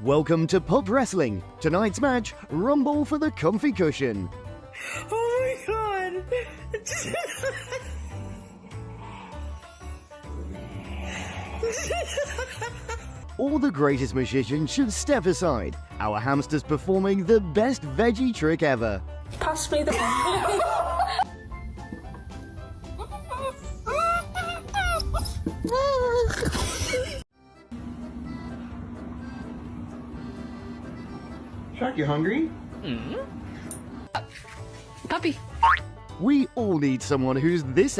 Welcome to Pop Wrestling. Tonight's match, Rumble for the Comfy Cushion. Oh my god! All the greatest magicians should step aside. Our hamster's performing the best veggie trick ever. Pass me the... Shark, you hungry? Puppy. We all need someone who's this